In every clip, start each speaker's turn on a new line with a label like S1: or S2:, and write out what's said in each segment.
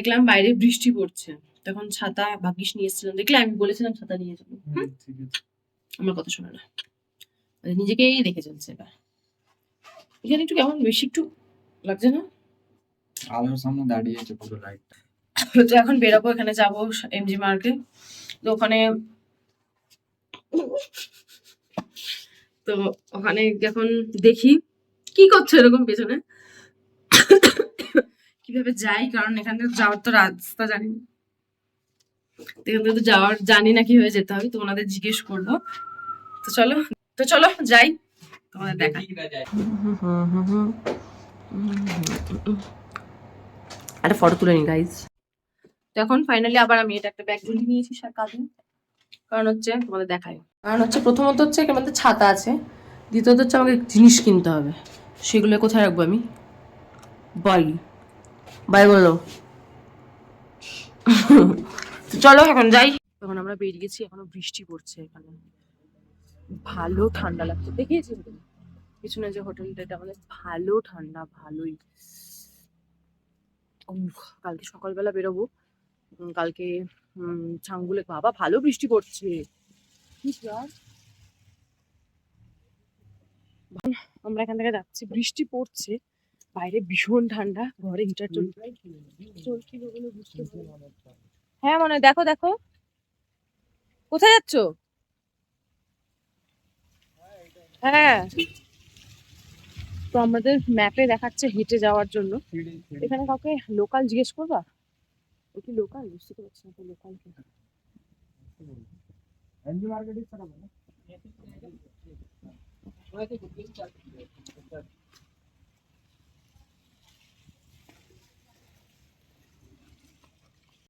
S1: দেখলাম বাইরে বৃষ্টি পড়ছে, তখন ছাতা ভাগ্যিস নিয়ে এসেছিলাম। দেখলে আমি বলেছিলাম ছাতা নিয়ে যাবো, আমার কথা শোনা না, নিজেকেই দেখে চলছে। এবার এখানে একটু কেমন বেশি একটু লাগছে না?
S2: আলোর সামনে দাঁড়িয়েছে পুরো লাইট।
S1: তো এখন বেরোবো, এখানে যাবো এমজি মার্কে। তো ওখানে এখন দেখি কি করছো এরকম পেছনে, কিভাবে যাই, কারণ এখান থেকে যাওয়ার তো রাস্তা জানি না, এখান থেকে তো যাওয়ার জানি না কিভাবে যেতে হবে, তো ওনাদের জিজ্ঞেস করবো। তো চলো যাই, তোমাদের দেখা। একটা ফটো তুলে নি গাইজ। তো এখন ফাইনালি আবার আমি এটা একটা ব্যাগ ঝুলিয়ে নিয়েছি কাঁধে, কারণ হচ্ছে তোমাদের দেখায়। কারণ হচ্ছে প্রথমত হচ্ছে এখানে মধ্যে ছাতা আছে, দ্বিতীয়ত হচ্ছে আমাকে জিনিস কিনতে হবে, সেগুলো কোথায় রাখবো আমি? বাই বললো। তো চলো এখন যাই। তখন আমরা বেরিয়ে গেছি, এখনো বৃষ্টি পড়ছে এখানে, ভালো ঠান্ডা লাগছে। দেখিয়েছি পিছনে যে হোটেলটা, এটা আমাদের ভালো ঠান্ডা, ভালোই। কালকে সকালবেলা বেরোবো, কালকে ছাঙ্গুলে। বাবা ভালো বৃষ্টি পড়ছে, আমরা এখান থেকে যাচ্ছি, বৃষ্টি পড়ছে বাইরে, ভীষণ ঠান্ডা, ঘরে হিটার চলছে। হ্যাঁ মানে দেখো দেখো, কোথায় যাচ্ছ? হ্যাঁ, তো আমাদের ম্যাপে দেখাচ্ছে হেঁটে যাওয়ার জন্য। এখানে কাউকে লোকাল জিজ্ঞেস করবা, ও কি লোকাল? বুঝতে পারছি না লোকাল কি।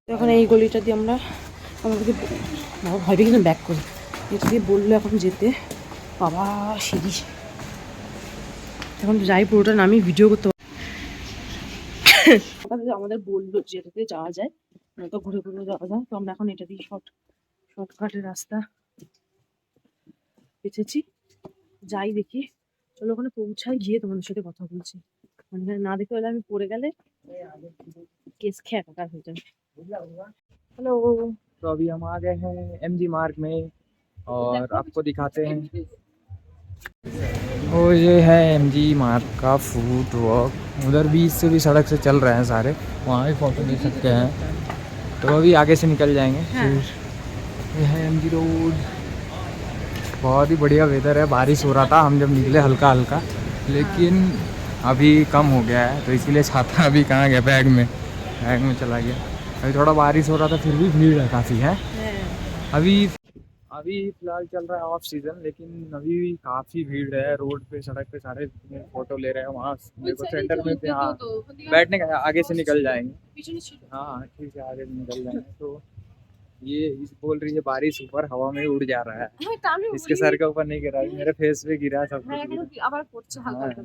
S1: এখন এই গলিটা দিয়ে আমরা আমাদেরকে ভয় পেয়ে গেলাম, ব্যাক করি, এটা দিয়ে বললো এখন যেতে। বাবা সিঁড়ি, এখন যাই পুরোটা নামি ভিডিও করতে। আমাদের বললো যে এটা দিয়ে যাওয়া যায়, তো ঘুরে ঘুরে যাওয়া যায়। তো আমরা এখন এটা দিয়ে শর্টকাটের রাস্তা বেছেছি, যাই দেখি। চলো ওখানে পৌঁছাই, গিয়ে তোমাদের সাথে কথা বলছি। মানে না দেখতে হলে আমি পড়ে গেলে केस क्या कर होता है। हेलो,
S2: तो अभी हम आ गए हैं एमजी मार्ग में और आपको दिखाते हैं। वो ये है एमजी मार्ग का फूड वॉक, उधर बीच से भी सड़क से चल रहे हैं सारे, वहाँ भी फोटो ले सकते हैं। तो अभी आगे से निकल जाएंगे।
S1: हाँ।
S2: फिर ये है एमजी रोड, बहुत ही बढ़िया वेदर है। बारिश हो रहा था हम जब निकले हल्का हल्का, लेकिन अभी कम हो गया है, तो इसीलिए छाता अभी कहाँ गया, बैग में चला गया। अभी थोड़ा बारिश हो रहा था, फिर भी भीड़ है काफ़ी है। अभी फिलहाल चल रहा है ऑफ सीजन, लेकिन अभी भी काफ़ी भीड़ है रोड पे, सड़क पे सारे फोटो ले रहे हैं। वहाँ देखो सेंटर में भी, हाँ बैठने का, आगे से निकल जाएंगे। हाँ ठीक है, आगे से निकल जाएंगे। तो ये बोल रही है बारिश ऊपर हवा में उड़ जा रहा है, इसके सर के ऊपर नहीं गिरा, मेरे फेस पे गिरा सब कुछ गिरा।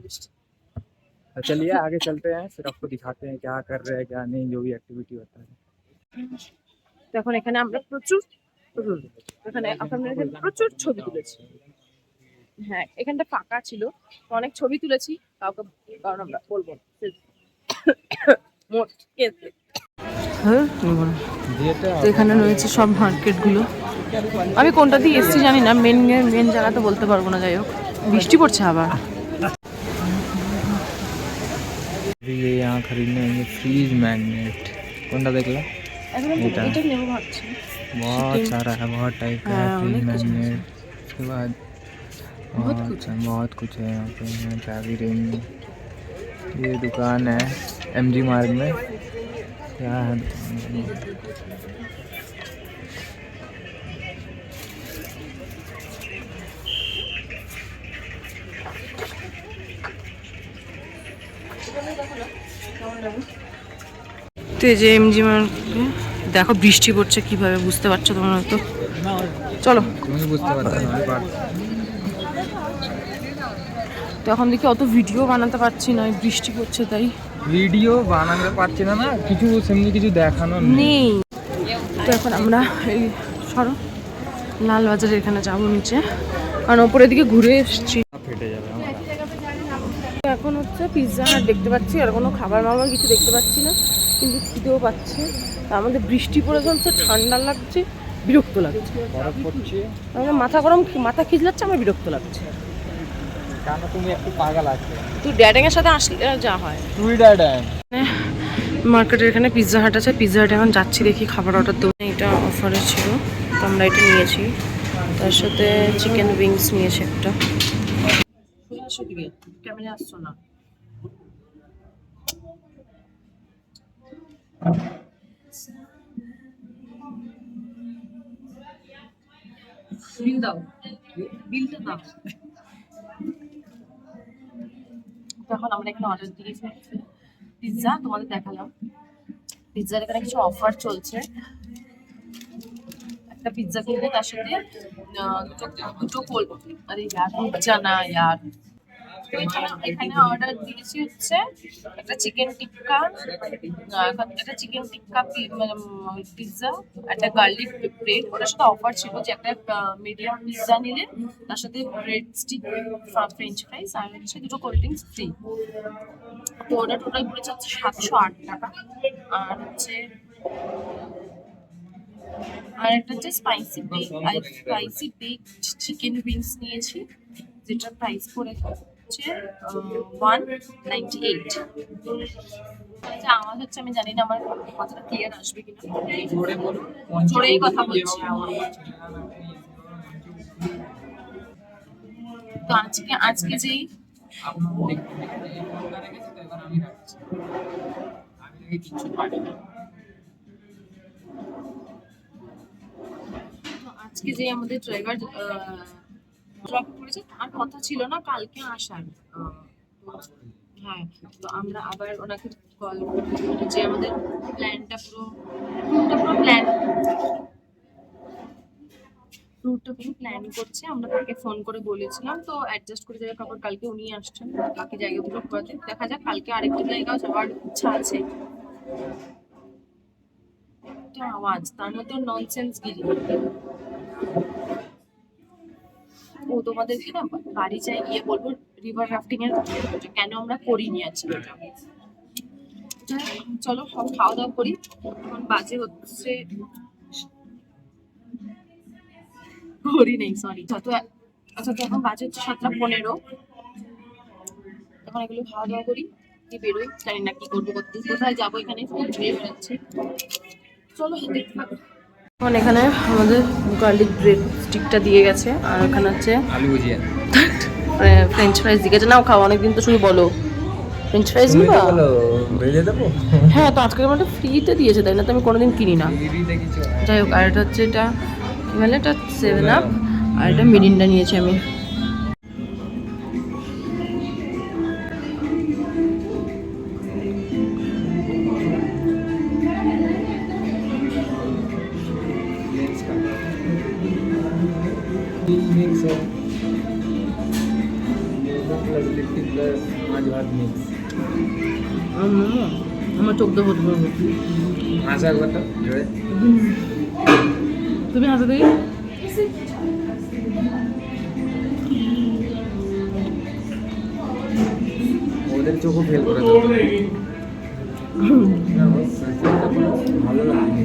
S2: तो चलिए आगे चलते हैं, फिर आपको दिखाते हैं क्या कर रहे हैं क्या नहीं, जो भी एक्टिविटी होता है।
S1: তো এখন এখানে আমরা প্রচুর ছবি তুলেছি। হ্যাঁ এখানটা ফাঁকা ছিল, অনেক ছবি তুলেছি, কাউকে কারণ আমরা বলবো তো এখানে রয়েছে সব মার্কেট গুলো। আমি কোনটা দিয়ে এসছি জানি না, মেন জায়গা তো বলতে পারবো না। যাই হোক বৃষ্টি পড়ছে আবার।
S2: ये यहाँ खरीदने ये फ्रीज मैग्नेट कौन सा देख लो, बहुत सारा है, बहुत टाइप का है फ्रीज मैग्नेट। उसके बाद बहुत कुछ है यहाँ पे, चाबी रिंग। ये दुकान है एमजी मार्ग में, क्या है दुकान?
S1: তো এই যে এমজি মার্কেটে দেখো বৃষ্টি পড়ছে কিভাবে, বুঝতে পারছো তোমরা তো। চলো
S2: বুঝতে পারছো না,
S1: তো এখন দেখি অত ভিডিও বানাতে পারছি না, বৃষ্টি পড়ছে তাই
S2: ভিডিও বানাতে পারছি না, কিছু সেমনি কিছু দেখানো
S1: নেই। তো এখন আমরা এই সরো লালবাজারের এখানে যাবো নিচে, কারণ ওপরের দিকে ঘুরে এসেছি।
S2: ফেটে যাবে।
S1: এখন হচ্ছে পিৎজা হাট দেখতে পাচ্ছি, আর কোনো খাবার মাবার কিছু দেখতে পাচ্ছি না। কিন্তু খিদেও পাচ্ছে। তার মধ্যে বৃষ্টি পড়ে চলছে, ঠান্ডা লাগছে, বিরক্ত লাগছে।
S2: বরফ পড়ছে।
S1: আমার মাথা গরম, মাথা খিজলাচ্ছে, আমার বিরক্ত লাগছে।
S2: কেন তুমি একটু পাগল আছো?
S1: তুই ড্যাডিংয়ের সাথে আসলে যা হয়।
S2: তুই ড্যাডাং।
S1: মার্কেটের এখানে পিৎজা হাট আছে, পিৎজা হাটে এখন যাচ্ছি, দেখি খাবার অর্ডার দেবো। এটা অফারে ছিল তো আমরা এটা নিয়েছি, তার সাথে চিকেন উইংস নিয়েছি একটা। ক্যামেরা আসছো না? বিল দাও, বিলটা দাও। তখন আমরা এখানে অর্ডার দিয়েছি পিৎজা, তোমাদের দেখালাম। পিৎজার এখানে কিছু অফার চলছে। একটা পিৎজা কিনলে তার সাথে দুটো দুটো কোল্ড, আরে ইয়ার পিৎজা না ইয়ার। এখানে অর্ডার দিয়েছি হচ্ছে একটা চিকেন টিক্কা, একটা চিকেন টিক্কা পিৎজা, একটা গার্লিক ব্রেড। ওটার সাথে অফার ছিল যে একটা মিডিয়াম পিৎজা নিলে তার সাথে ব্রেড স্টিক, ফ্রেঞ্চ ফ্রাইস আর হচ্ছে দুটো কোল্ড ড্রিঙ্কস ফ্রি। তো ওটা টোটাল পড়েছে হচ্ছে 708 টাকা। আর হচ্ছে আর একটা হচ্ছে স্পাইসি বেকড চিকেন উইংস নিয়েছি, যেটার প্রাইস পড়েছে হচ্ছে 198। যে আওয়াজ হচ্ছে, আমি জানি না আমার কথাটা ক্লিয়ার আসবে কিনা। জোরেই কথা বলছি। তো আজকে যেই আজকে যে আমাদের ড্রাইভার ড্রপ করেছে, আর কথা ছিল না কালকে আসার। হ্যাঁ, তো আমরা আবার ওনাকে কল যে আমাদের প্ল্যানটা পুরো প্ল্যান করছে। আমরা তাকে ফোন করে বলেছিলাম, তো অ্যাডজাস্ট করে যাবে কাপড়। কালকে উনি আসছেন বাকি জায়গাগুলো ঘোরাতে। দেখা যাক, কালকে আরেকটা জায়গাও যাওয়ার ইচ্ছা আছে। একটা আওয়াজ, তার মধ্যে ননসেন্স গিরি। ও তোমাদেরকে না বাড়ি যাই গিয়ে বলবো রিভার রাফটিং এর কেন আমরা করিনি আজকে। চলো সব খাওয়া দাওয়া করি। এখন বাজে হচ্ছে করি নেই, সরি। আচ্ছা, তো এখন বাজে হচ্ছে 7:15। এখন এগুলো খাওয়া দাওয়া করি, কি বেরোই, জানি না কি করবো, কোথায় যাবো, এখানে ঘুরে বেড়াচ্ছি। চলো দেখতে থাকো। এখন এখানে আমাদের গার্লিক ব্রেড স্টিকটা দিয়ে গেছে, আর ওখানে হচ্ছে
S2: আলু ভুজিয়া,
S1: ফ্রেঞ্চ ফ্রাইস দিয়ে গেছে। নাও খাও, অনেকদিন তো শুধু বলো ফ্রেঞ্চ ফ্রাইস নিবা।
S2: ভেজে দেবো।
S1: হ্যাঁ, তো আজকে আমাদের ফ্রিতে দিয়েছে, তাই না? তো আমি কোনোদিন কিনি না। যাই হোক, আর এটা হচ্ছে এটা কি বলে, এটা 7 আপ, আর এটা মিরিন্ডা নিয়েছি আমি।
S2: मिक्स है, प्लस लिट्टी प्लस आज भात मिक्स।
S1: আমার চোখ দেবো
S2: आशा करता जोड़े
S1: তুমি হাতে দেখি।
S2: ওদের চোখও ফেল করে দেবো। ভালো লাগে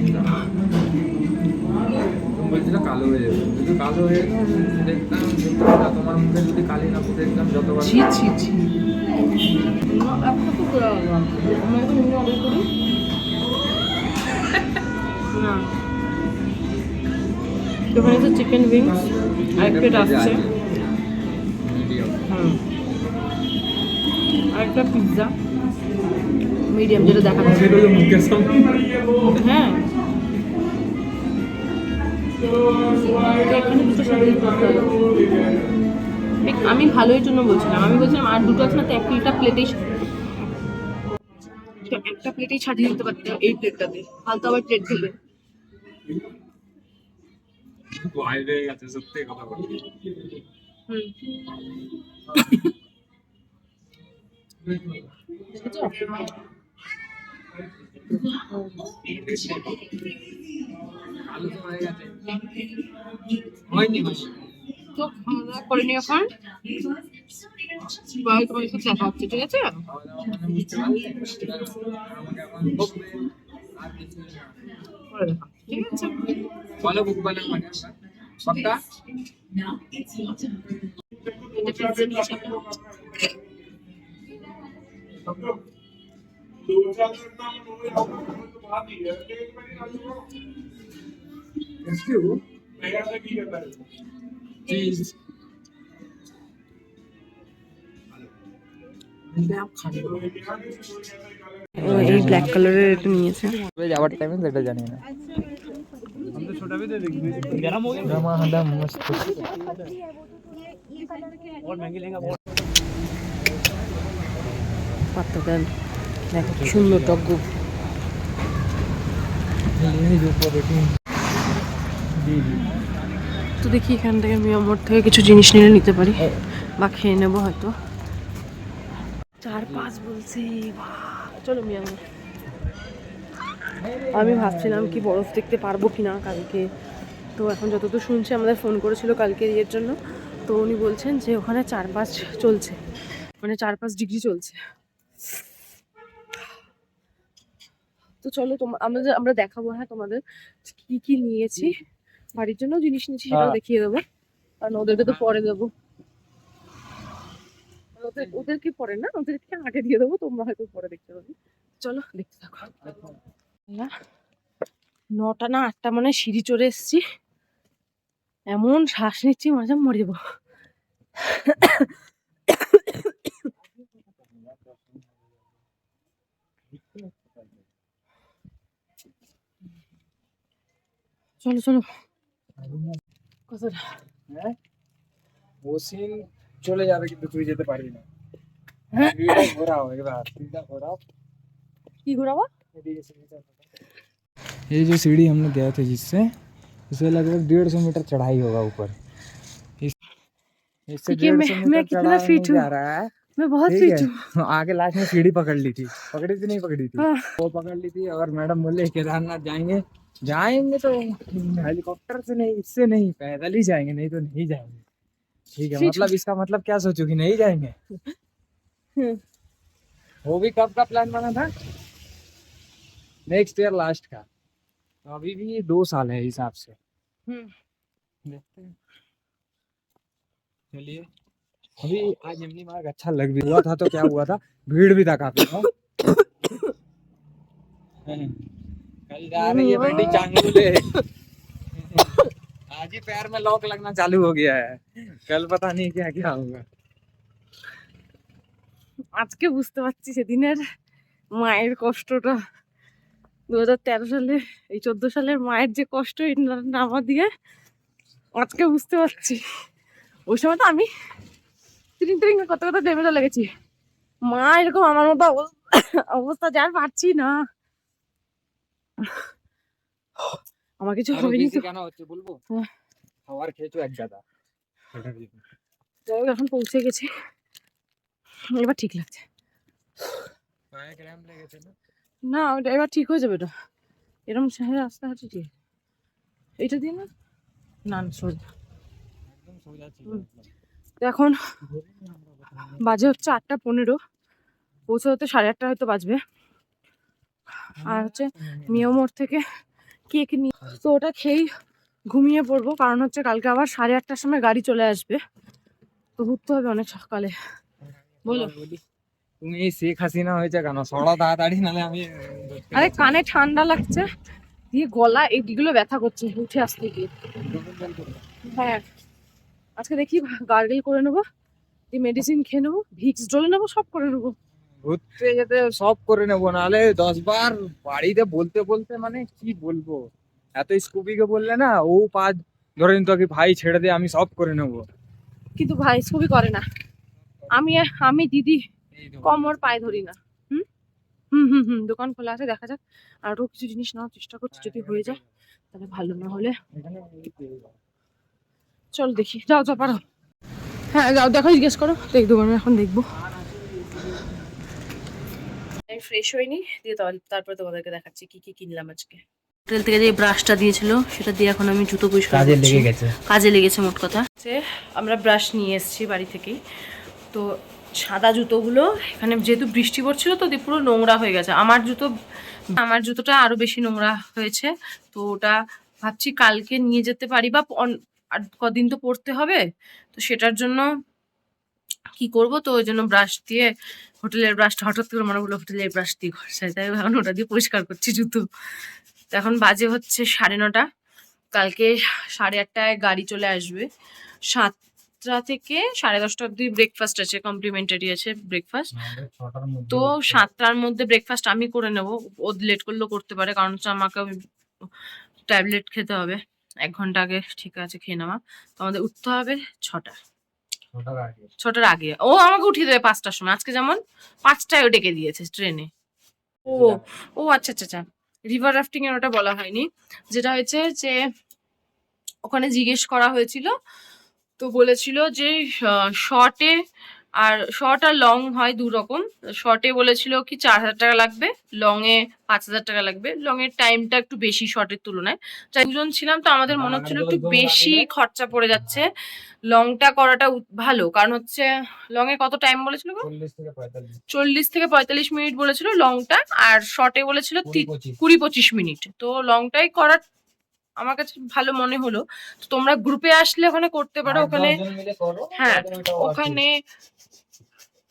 S2: বলছিল কালো হয়ে যাবে, যদি কালো হয়ে দেখতাম তোমার মুখে যদি কালি না ফুটে দেখতাম যতবার।
S1: ছি ছি ছি, ওখানে হচ্ছে চিকেন উইংস, আর প্লেট আসছে, আর একটা পিৎজা মিডিয়াম, যেটা দেখা যাচ্ছে।
S2: মুখের সামনে
S1: হ্যাঁ, এখানে দুটো সাথে আমি ভালোই জন্য বলছিলাম, আমি বলছিলাম আর দুটো আছে না, তো একটা প্লেটেই ছাড়িয়ে দিতে পারতে এই প্লেটটাতে, ফালতু আবার প্লেট ধরবে।
S2: বাইরে গেছে সত্যি কথা বলছি। আলু তো হয়ে গেছে, হয়নি
S1: তো খাওয়া করে নি এখন, তোমার সাথে দেখা হচ্ছে, ঠিক আছে? ঠিক আছে
S2: बोलो बुक वाला पक्का
S1: এটা পিজ্জা নিয়েছি আমরা।
S2: चीज
S1: এই ব্ল্যাক কালারের এটা নিয়েছে।
S2: যাওয়ার টাইমে সেটা জানি না हम तो छोटा भी दे देंगे गरम हो गया हंडा मस्त और महंगी लेंगे
S1: পাত্তা দেন, দেখো কি সুন্দর টক।
S2: जो क्वालिटी जी जी
S1: তো দেখি এখান থেকে মিয়ামোর থেকে কিছু জিনিস নিলে নিতে পারি বা খেয়ে নেবো হয়তো। 4-5 বলছে, বাহ! চলো মিয়ামোর। আমি ভাবছিলাম কি বরফ দেখতে পারবো কিনা কালকে, তো এখন যতদূর শুনছি আমাদের ফোন করেছিল কালকে ইয়ের জন্য, তো উনি বলছেন যে ওখানে 4-5 চলছে, মানে 4-5 ডিগ্রি চলছে। তো চলো আমরা দেখাবো হ্যাঁ তোমাদের কি কি নিয়েছি, বাড়ির জন্য জিনিস নিয়েছি সেটাও দেখিয়ে দেবো, কারণ ওদেরকে তো পরে দেবো, ওদেরকে পরে না, ওদেরকে আগে দিয়ে দেবো, তোমরা হয়তো পরে দেখতে পাবে। চলো দেখতে থাকো। 9টা না 8টা মানে সিঁড়ি চড়ে এসছি, এমন শ্বাস নিচ্ছি মাঝে মরে যাবো। চলো চলো কথাটা
S2: হ্যাঁ वो सीन চলে যাবে কিন্তু তুই যেতে পারবি না
S1: হ্যাঁ
S2: ভিড়টা ঘোরাও একবার सीधा घोराओ
S1: কি ঘোরাবো?
S2: ये जो सीढ़ी हमने गए थे जिससे उससे लगभग 150 मीटर चढ़ाई होगा ऊपर इससे
S1: देखिए
S2: 150
S1: मैं
S2: मीटर
S1: कितना
S2: चढ़ा
S1: फिट
S2: नहीं
S1: हूँ,
S2: जा रहा है
S1: मैं बहुत
S2: ठीक
S1: फिट
S2: है
S1: हूँ।
S2: आगे लास्ट में सीढ़ी पकड़ ली थी नहीं पकड़ी थी
S1: हाँ।
S2: वो पकड़ ली थी और मैडम बोले केदारनाथ जाएंगे जाएंगे तो हेलीकॉप्टर से नहीं इससे नहीं पैदल ही जाएंगे नहीं तो नहीं जाएंगे ठीक है
S1: फिट
S2: मतलब इसका मतलब क्या सोचो कि नहीं जाएंगे वो भी कब का प्लान बना था नेक्स्ट ईयर लास्ट का तो अभी भी 2 साल है हिसाब से देखते हैं चलिए अभी आज यमुनी मार्ग अच्छा लग भी हुआ था तो क्या हुआ था भीड़ भी था काफी कल जा रही है बेटी चांगुले आज ही पैर में लॉक लगना चालू हो गया है कल पता नहीं क्या क्या होगा
S1: আজকে বুঝতে পারছি সেদিনের মায়ের কষ্টটা, 2013 সালে এই 14 সালের মায়ের যে কষ্ট নামা দিয়ে আজকে বুঝতে পারছি। ওই সময় তো আমি তিরিং তিরিং কত কত নেমে চলে গেছি, মা এরকম আমার মতো অবস্থা যার পারছি না। আমার কিছু
S2: আরো
S1: হয়নি
S2: বেশি
S1: তো,
S2: কেন হচ্ছে বলবো
S1: হ্যাঁ।
S2: খাবার খেয়েছো এক গাদা
S1: যাই হোক, এখন পৌঁছে গেছি, এবার ঠিক লাগছে।
S2: পায়ে ক্র্যাম্প লেগেছে না
S1: না ওটা এবার ঠিক হয়ে যাবে, এটা এরকম রাস্তা আছে ঠিক, এইটা দিয়ে না না সোজা।
S2: একদম সোজা ছিল
S1: তো এখন বাজে হচ্ছে 8টা 15, পৌঁছে হতে 8:30 হয়তো বাজবে। আর হচ্ছে মিয়ামোর থেকে কেক নিয়ে, তো ওটা খেয়েই ঘুমিয়ে পড়বো, কারণ হচ্ছে কালকে আবার 8:30টার সময় গাড়ি চলে আসবে, তো ঘুরতে হবে অনেক সকালে। বলো
S2: তুমি শেখ হাসিনা হয়েছে কেন সড়া তাড়াতাড়ি নালে আমি
S1: আরে কানে ঠান্ডা লাগছে, দিয়ে গলা এইগুলো ব্যথা করছে উঠে আসতে গিয়ে। হ্যাঁ আজকে দেখি গার্গেল করে নেবো, দিয়ে মেডিসিন খেয়ে নেবো, ভিক্স ডলে নেবো, সব করে নেবো।
S2: ঘুরতে যেতে সব করে নেবো নাহলে 10 বার বাড়িতে বলতে বলতে মানে কি বলবো এত স্কুপিকে বললে না ও 5 ধরে নিত কি ভাই ছেড়ে দে আমি সব করে নেবো
S1: কিন্তু ভাই খুবই করে না, আমি দিদি কম ওর পায়ে ধরি না। হুম হুম হুম হুম দোকান খোলা আছে, দেখা যাক আরো কিছু জিনিস নেওয়ার চেষ্টা করছি, যদি হয়ে যায় তাহলে ভালো, না হলে চল দেখি। যাও যাও পারো, হ্যাঁ যাও দেখো, জিজ্ঞেস করো, দেখ দোকানে এখন দেখবো। আমি ফ্রেশ হইনি, দিয়ে তারপরে তোমাদেরকে দেখাচ্ছি কি কি কিনলাম আজকে। হোটেল থেকে যে ব্রাশটা দিয়েছিল সেটা দিয়ে এখন আমি জুতো পরিষ্কার করছি, কাজে লেগেছে মোট কথা। আমরা ব্রাশ নিয়ে এসেছি বাড়ি থেকেই, তো সাদা জুতোগুলো এখানে যেহেতু বৃষ্টি পড়ছিল তো দিয়ে পুরো নোংরা হয়ে গেছে। আমার জুতোটা আরো বেশি নোংরা হয়েছে, তো ওটা ভাবছি কালকে নিয়ে যেতে পারি বা আর কদিন তো পরতে হবে, তো সেটার জন্য কি করব, তো ওই জন্য ব্রাশ দিয়ে, হোটেলের ব্রাশটা হঠাৎ করে মনে হলো হোটেলের ব্রাশ দিয়ে ঘর সাই, তাই এখন ওটা দিয়ে পরিষ্কার করছি জুতো। তো এখন বাজে হচ্ছে 9:30। কালকে 8:30টায় গাড়ি চলে আসবে। 7টা থেকে 10:30 অব্দি ব্রেকফাস্ট আছে, কমপ্লিমেন্টারি আছে ব্রেকফাস্ট। তো 7টার মধ্যে ব্রেকফাস্ট আমি করে নেব, ও লেট করলেও করতে পারে, কারণ হচ্ছে আমাকে ট্যাবলেট খেতে হবে 1 ঘন্টা আগে। ঠিক আছে, খেয়ে নেওয়া। তো আমাদের উঠতে হবে 6টার আগে। ও আমাকে উঠিয়ে দেবে 5টার সময়, আজকে যেমন 5টায় ও ডেকে দিয়েছে ট্রেনে। ও ও আচ্ছা আচ্ছা আচ্ছা, রিভার রাফটিং এর ওটা বলা হয়নি। যেটা হয়েছে যে ওখানে জিজ্ঞেস করা হয়েছিল, তো বলেছিল যে শর্ট আর লং হয় 2 রকম। শর্টে বলেছিল কি 4,000 টাকা লাগবে, লং এ 5,000 টাকা লাগবে। লং এর টাইমটা একটু বেশি শর্টের তুলনায়। 2 জন ছিলাম তো আমাদের মনে হচ্ছিল একটু বেশি খরচা পড়ে যাচ্ছে, লংটা করাটা ভালো। কারণ হচ্ছে লং এ কত টাইম বলেছিল গো? 40 থেকে 45 মিনিট বলেছিল লংটা, আর শর্টে বলেছিল 20-25 মিনিট। তো লংটাই করার আমার কাছে ভালো মনে হলো। তো তোমরা গ্রুপে আসলে ওখানে করতে পারো। ওখানে হ্যাঁ, ওখানে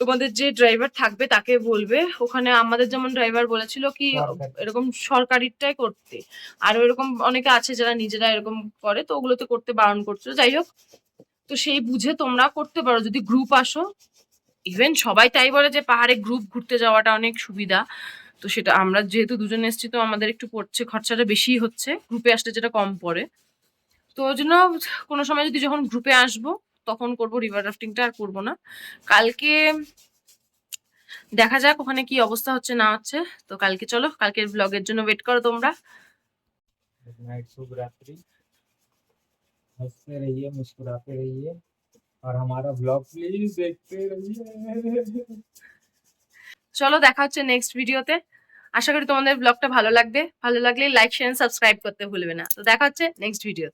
S1: তোমাদের যে ড্রাইভার থাকবে তাকে বলবে। ওখানে আমাদের যেমন ড্রাইভার বলেছিল কি এরকম সরকারিটাই করতে, আর এরকম অনেকে আছে যারা নিজেরা এরকম করে, তো ওগুলোতে করতে বারণ করছিল। যাই হোক, তো সেই বুঝে তোমরা করতে পারো যদি গ্রুপ আসো। ইভেন সবাই তাই বলে যে পাহাড়ে গ্রুপ ঘুরতে যাওয়াটা অনেক সুবিধা, তো সেটা আমরা যেহেতু 2 জন এসেছি তো আমাদের একটু পড়ছে, খরচাটা বেশি হচ্ছে, গ্রুপে আসলে যেটা কম পড়ে। তো ওই জন্য কোনো সময় যদি যখন গ্রুপে আসবো তখন করবো রিভার রাফটিংটা, আর করবো না। কালকে দেখা যাক ওখানে কি অবস্থা হচ্ছে না হচ্ছে। তো কালকে চলো, কালকের ব্লগের জন্য ওয়েট করো তোমরা।
S2: शुभ रात्रि, हंसते रहिए, मुस्कुराते रहिए और हमारा ब्लॉग प्लीज देखते रहिए।
S1: চলো, দেখা হচ্ছে নেক্সট ভিডিওতে। আশা করি তোমাদের ব্লগটা ভালো লাগবে। ভালো লাগলে লাইক শেয়ার সাবস্ক্রাইব করতে ভুলবে না। তো দেখা হচ্ছে নেক্সট ভিডিও।